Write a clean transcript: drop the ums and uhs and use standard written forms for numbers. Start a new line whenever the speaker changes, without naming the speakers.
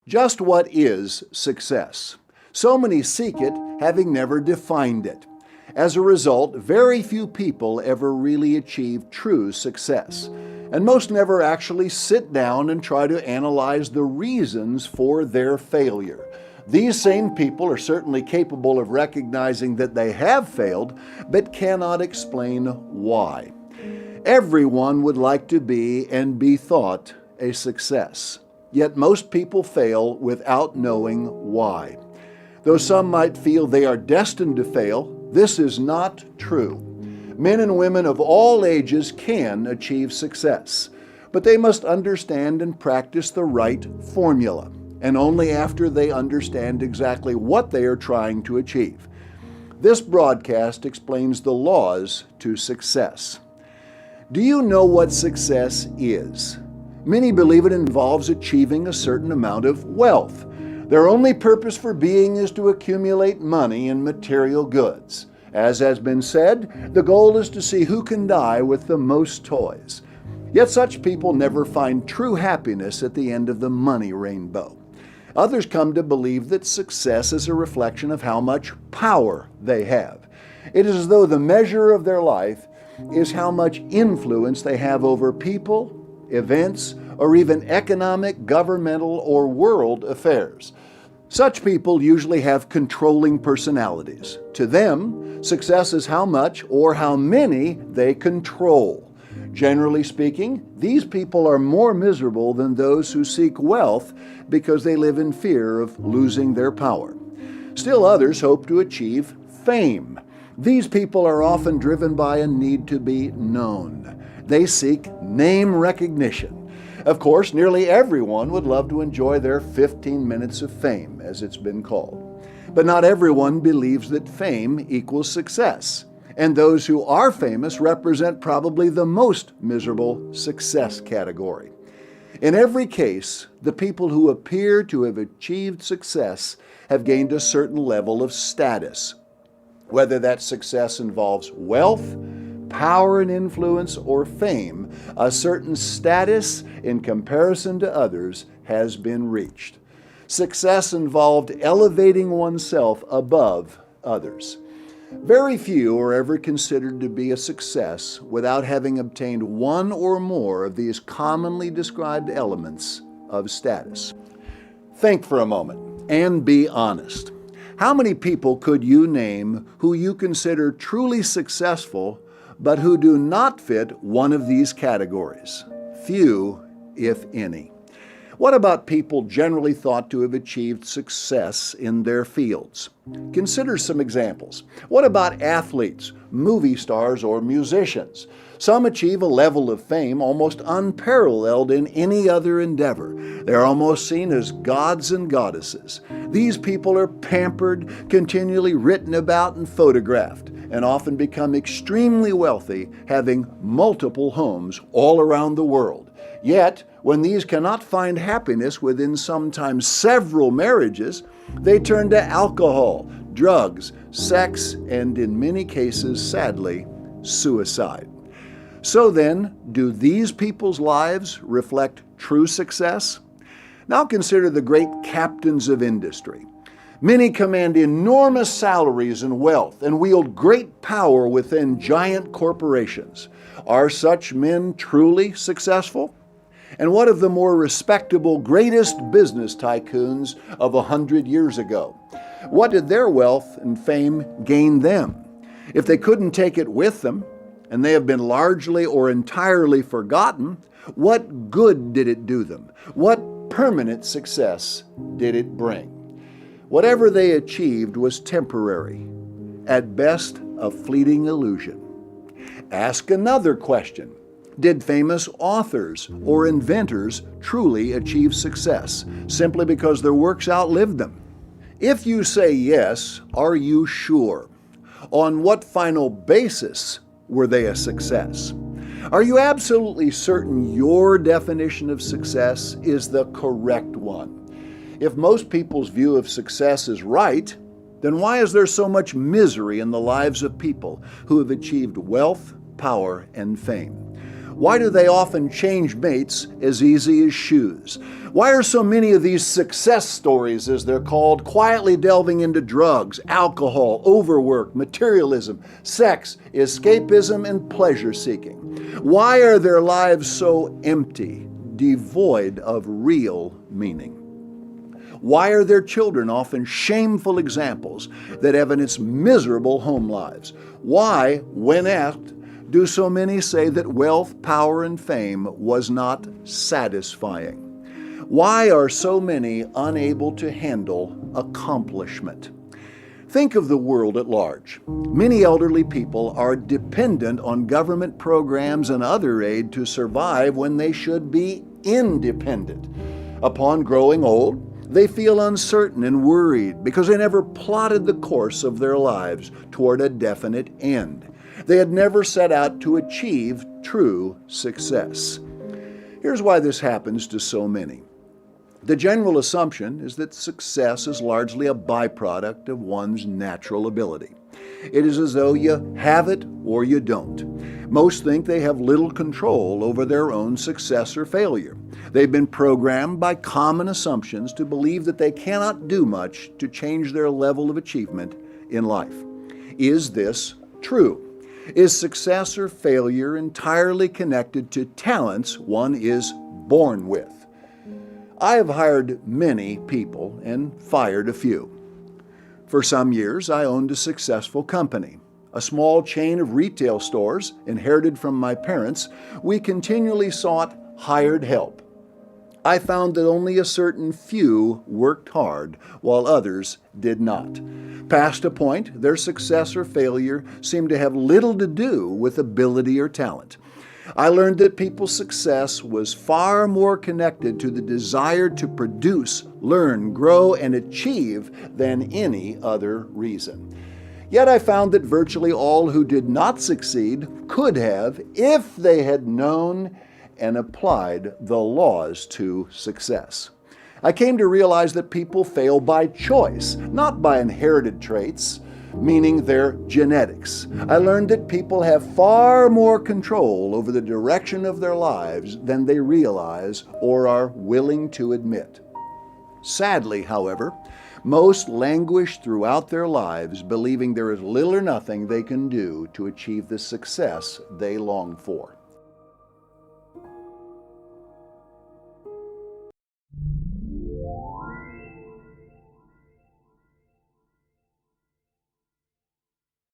Just what is success? So many seek it, having never defined it. As a result, very few people ever really achieve true success, and most never actually sit down and try to analyze the reasons for their failure. These same people are certainly capable of recognizing that they have failed, but cannot explain why. Everyone would like to be and be thought a success. Yet most people fail without knowing why. Though some might feel they are destined to fail, this is not true. Men and women of all ages can achieve success, but they must understand and practice the right formula, and only after they understand exactly what they are trying to achieve. This broadcast explains the laws to success. Do you know what success is? Many believe it involves achieving a certain amount of wealth. Their only purpose for being is to accumulate money and material goods. As has been said, the goal is to see who can die with the most toys. Yet such people never find true happiness at the end of the money rainbow. Others come to believe that success is a reflection of how much power they have. It is as though the measure of their life is how much influence they have over people, events, or even economic, governmental, or world affairs. Such people usually have controlling personalities. To them, success is how much or how many they control. Generally speaking, these people are more miserable than those who seek wealth because they live in fear of losing their power. Still others hope to achieve fame. These people are often driven by a need to be known. They seek name recognition. Of course, nearly everyone would love to enjoy their 15 minutes of fame, as it's been called. But not everyone believes that fame equals success, and those who are famous represent probably the most miserable success category. In every case, the people who appear to have achieved success have gained a certain level of status. Whether that success involves wealth, power and influence, or fame, a certain status in comparison to others has been reached. Success involved elevating oneself above others. Very few are ever considered to be a success without having obtained one or more of these commonly described elements of status. Think for a moment and be honest. How many people could you name who you consider truly successful but who do not fit one of these categories? Few, if any. What about people generally thought to have achieved success in their fields? Consider some examples. What about athletes, movie stars, or musicians? Some achieve a level of fame almost unparalleled in any other endeavor. They're almost seen as gods and goddesses. These people are pampered, continually written about and photographed, and often become extremely wealthy, having multiple homes all around the world. Yet, when these cannot find happiness within sometimes several marriages, they turn to alcohol, drugs, sex, and in many cases, sadly, suicide. So then, do these people's lives reflect true success? Now consider the great captains of industry. Many command enormous salaries and wealth and wield great power within giant corporations. Are such men truly successful? And what of the more respectable, greatest business tycoons of 100 years ago? What did their wealth and fame gain them? If they couldn't take it with them, and they have been largely or entirely forgotten, what good did it do them? What permanent success did it bring? Whatever they achieved was temporary, at best a fleeting illusion. Ask another question. Did famous authors or inventors truly achieve success simply because their works outlived them? If you say yes, are you sure? On what final basis were they a success? Are you absolutely certain your definition of success is the correct one? If most people's view of success is right, then why is there so much misery in the lives of people who have achieved wealth, power, and fame? Why do they often change mates as easy as shoes? Why are so many of these success stories, as they're called, quietly delving into drugs, alcohol, overwork, materialism, sex, escapism, and pleasure seeking? Why are their lives so empty, devoid of real meaning? Why are their children often shameful examples that evidence miserable home lives? Why, when asked, do so many say that wealth, power, and fame was not satisfying? Why are so many unable to handle accomplishment? Think of the world at large. Many elderly people are dependent on government programs and other aid to survive when they should be independent. Upon growing old, they feel uncertain and worried because they never plotted the course of their lives toward a definite end. They had never set out to achieve true success. Here's why this happens to so many. The general assumption is that success is largely a byproduct of one's natural ability. It is as though you have it or you don't. Most think they have little control over their own success or failure. They've been programmed by common assumptions to believe that they cannot do much to change their level of achievement in life. Is this true? Is success or failure entirely connected to talents one is born with? I have hired many people and fired a few. For some years, I owned a successful company, a small chain of retail stores inherited from my parents. We continually sought hired help. I found that only a certain few worked hard while others did not. Past a point, their success or failure seemed to have little to do with ability or talent. I learned that people's success was far more connected to the desire to produce, learn, grow, and achieve than any other reason. Yet I found that virtually all who did not succeed could have if they had known and applied the laws to success. I came to realize that people fail by choice, not by inherited traits, meaning their genetics. I learned that people have far more control over the direction of their lives than they realize or are willing to admit. Sadly, however, most languish throughout their lives believing there is little or nothing they can do to achieve the success they long for.